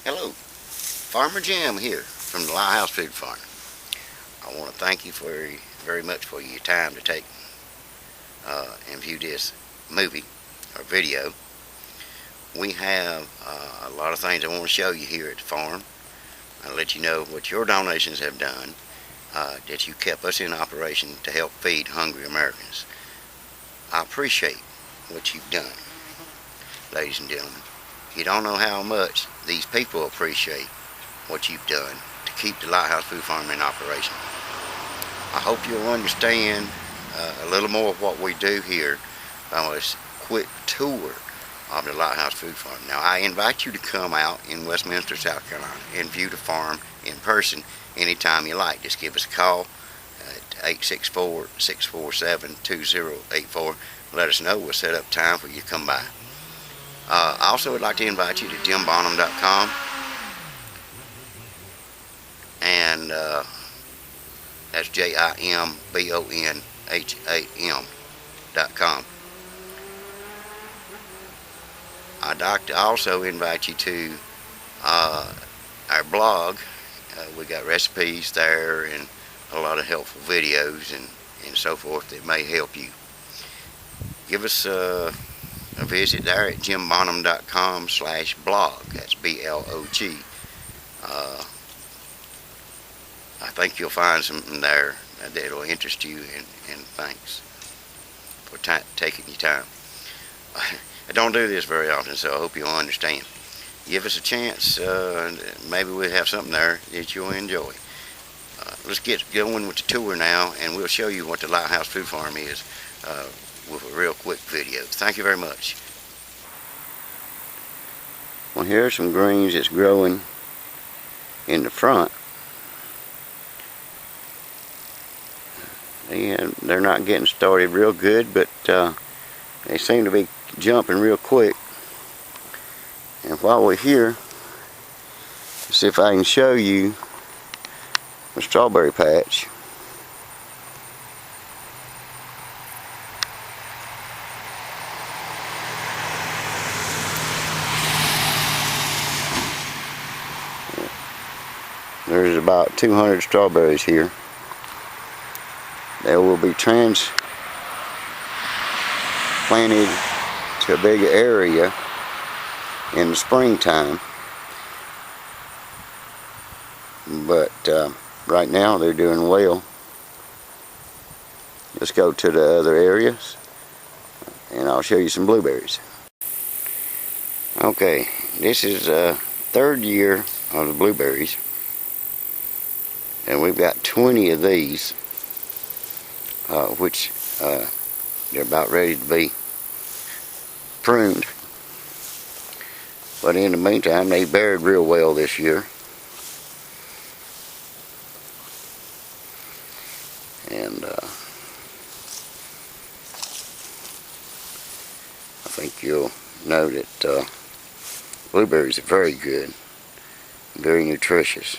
Hello, Farmer Jim here from the Lighthouse Food Farm. I want to thank you very much for your time to take and view this movie or video. We have a lot of things I want to show you here at the farm. I'll let you know what your donations have done, that you kept us in operation to help feed hungry Americans. I appreciate what you've done, ladies and gentlemen. You don't know how much these people appreciate what you've done to keep the Lighthouse Food Farm in operation. I hope you'll understand a little more of what we do here by this quick tour of the Lighthouse Food Farm. Now, I invite you to come out in Westminster, South Carolina and view the farm in person anytime you like. Just give us a call at 864-647-2084. Let us know. We'll set up time for you to come by. I also would like to invite you to jimbonham.com, and that's JIMBONHAM.com. I'd like to also invite you to our blog. We got recipes there and a lot of helpful videos and so forth that may help you. Give us a visit there at jimbonham.com/blog. That's BLOG. I think you'll find something there that'll interest you, and thanks for taking your time. I don't do this very often, so I hope you'll understand. Give us a chance, maybe we'll have something there that you'll enjoy. Let's get going with the tour now, and we'll show you what the Lighthouse Food Farm is with a real quick video. Thank you very much. Well, here are some greens that's growing in the front. And they're not getting started real good, but they seem to be jumping real quick. And while we're here, let's see if I can show you the strawberry patch. There's about 200 strawberries here. They will be transplanted to a bigger area in the springtime. But right now they're doing well. Let's go to the other areas and I'll show you some blueberries. Okay, this is the third year of the blueberries. And we've got 20 of these, which they're about ready to be pruned. But in the meantime, they bared real well this year. And I think you'll know that blueberries are very good, very nutritious.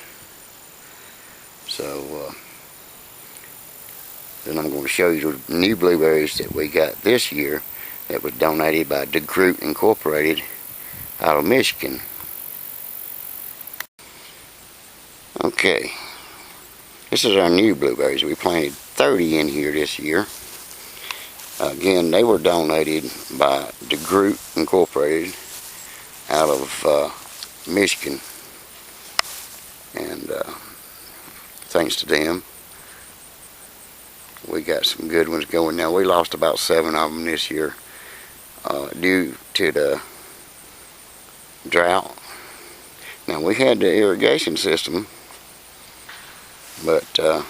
So then I'm going to show you the new blueberries that we got this year that was donated by DeGroot Incorporated out of Michigan. Okay, this is our new blueberries. We planted 30 in here this year. Again, they were donated by DeGroot Incorporated out of Michigan, and thanks to them, we got some good ones going. Now, we lost about 7 of them this year due to the drought. Now, we had the irrigation system, but the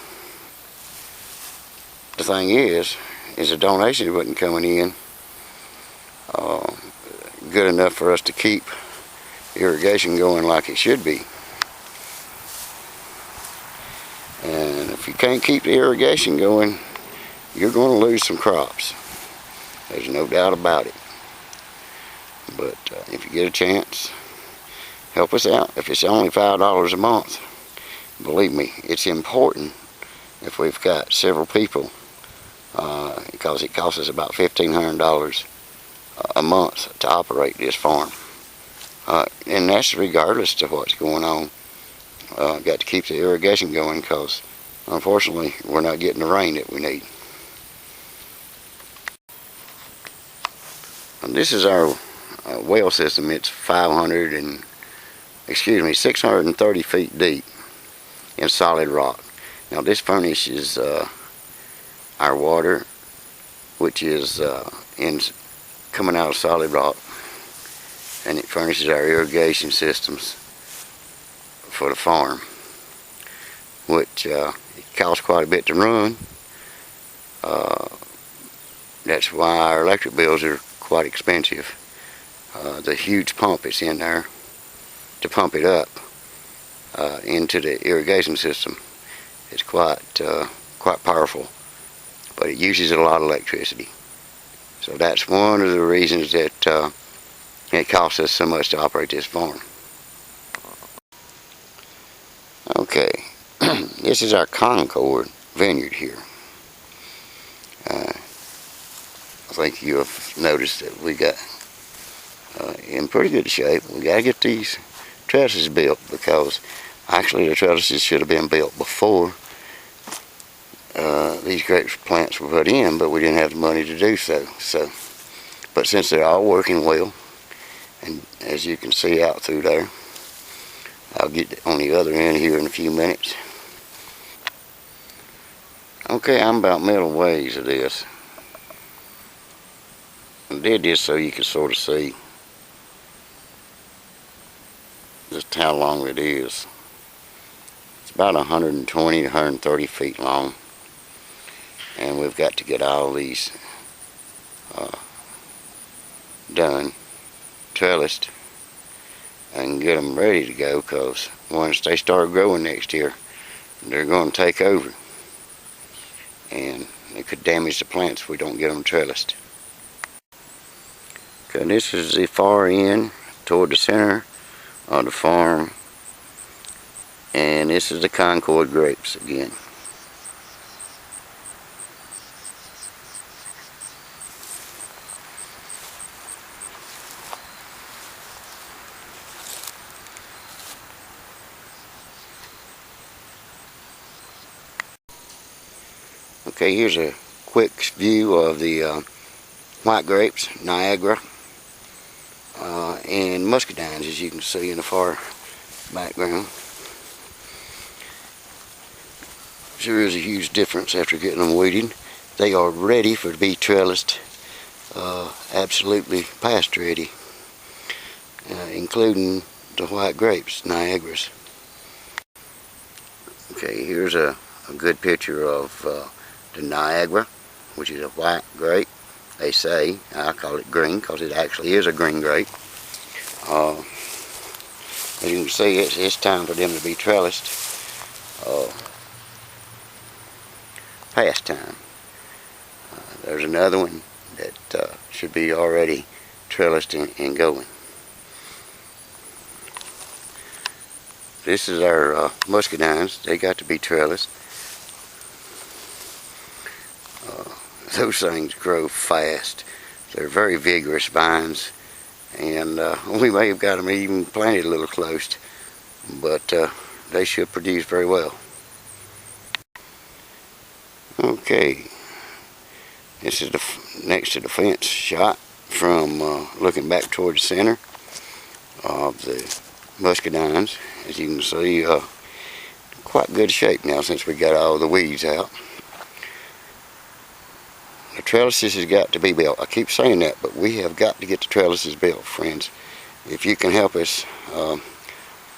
thing is the donations wasn't coming in good enough for us to keep irrigation going like it should be. And if you can't keep the irrigation going, you're going to lose some crops. There's no doubt about it. But if you get a chance, help us out. If it's only $5 a month, believe me, it's important if we've got several people, because it costs us about $1,500 a month to operate this farm. And that's regardless of what's going on. Got to keep the irrigation going because unfortunately we're not getting the rain that we need. And this is our well system. It's 630 feet deep in solid rock. Now this furnishes our water, which is coming out of solid rock, and it furnishes our irrigation systems for the farm, which it costs quite a bit to run. That's why our electric bills are quite expensive. The huge pump that's in there to pump it up into the irrigation system is quite powerful, but it uses a lot of electricity. So that's one of the reasons that it costs us so much to operate this farm. Okay, this is our Concord vineyard here. I think you have noticed that we got in pretty good shape. We got to get these trellises built, because actually the trellises should have been built before these grape plants were put in, but we didn't have the money to do so. But since they're all working well, and as you can see out through there, I'll get on the other end here in a few minutes. Okay, I'm about middle ways of this. I did this so you could sort of see just how long it is. It's about 120 to 130 feet long, and we've got to get all these done, trellised, and get them ready to go, because once they start growing next year, they're going to take over, and it could damage the plants if we don't get them trellised. Okay, this is the far end toward the center of the farm, and this is the Concord grapes again. Okay, here's a quick view of the white grapes, Niagara, and muscadines, as you can see in the far background. Sure is a huge difference after getting them weeded. They are ready to be trellised, absolutely past ready, including the white grapes, Niagaras. Okay, here's a good picture of the Niagara, which is a white grape. They say, I call it green because it actually is a green grape. As you can see, it's time for them to be trellised, past time. There's another one that should be already trellised and going. This is our muscadines. They got to be trellised. Those things grow fast. They're very vigorous vines, and we may have got them even planted a little close, but they should produce very well. Okay, this is the next to the fence shot from looking back toward the center of the muscadines. As you can see, quite good shape now since we got all the weeds out. The trellises has got to be built. I keep saying that, but we have got to get the trellises built, friends. If you can help us,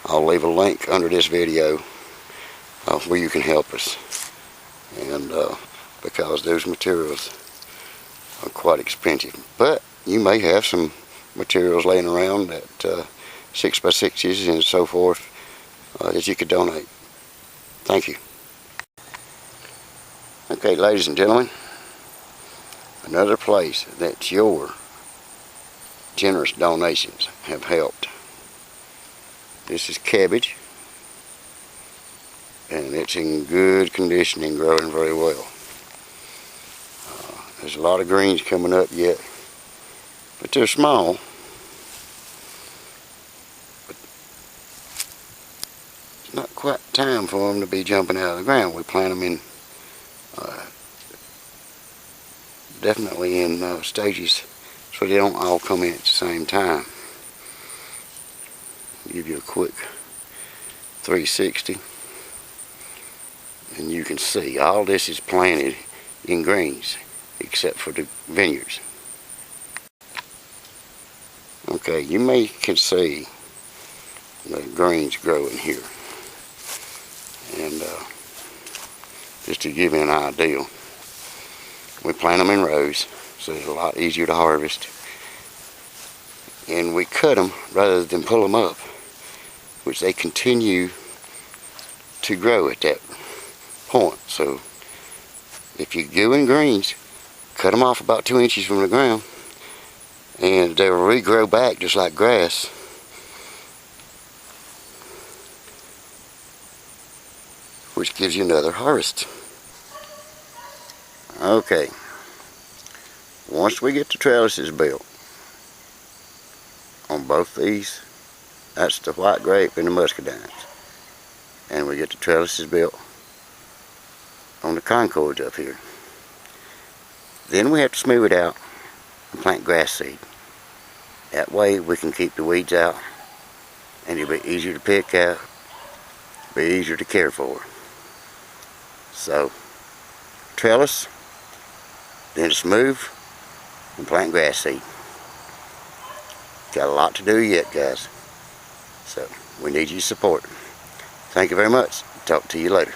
I'll leave a link under this video where you can help us. And because those materials are quite expensive. But you may have some materials laying around that 6x6s and so forth that you could donate. Thank you. Okay, ladies and gentlemen, another place that your generous donations have helped. This is cabbage, and it's in good condition and growing very well. There's a lot of greens coming up yet, but they're small. quite time for them to be jumping out of the ground. We plant them in definitely in stages so they don't all come in at the same time. Give you a quick 360 and you can see all this is planted in greens except for the vineyards. Okay, you can see the greens growing here, and just to give you an idea, we plant them in rows so it's a lot easier to harvest, and we cut them rather than pull them up, which they continue to grow at that point. So if you go in greens, cut them off about 2 inches from the ground and they'll regrow back just like grass. Which gives you another harvest. Okay, once we get the trellises built on both these, that's the white grape and the muscadines, and we get the trellises built on the concords up here, then we have to smooth it out and plant grass seed. That way we can keep the weeds out and it'll be easier to pick out, be easier to care for. So trellis, then smooth, and plant grass seed. Got a lot to do yet, guys. So we need your support. Thank you very much. Talk to you later.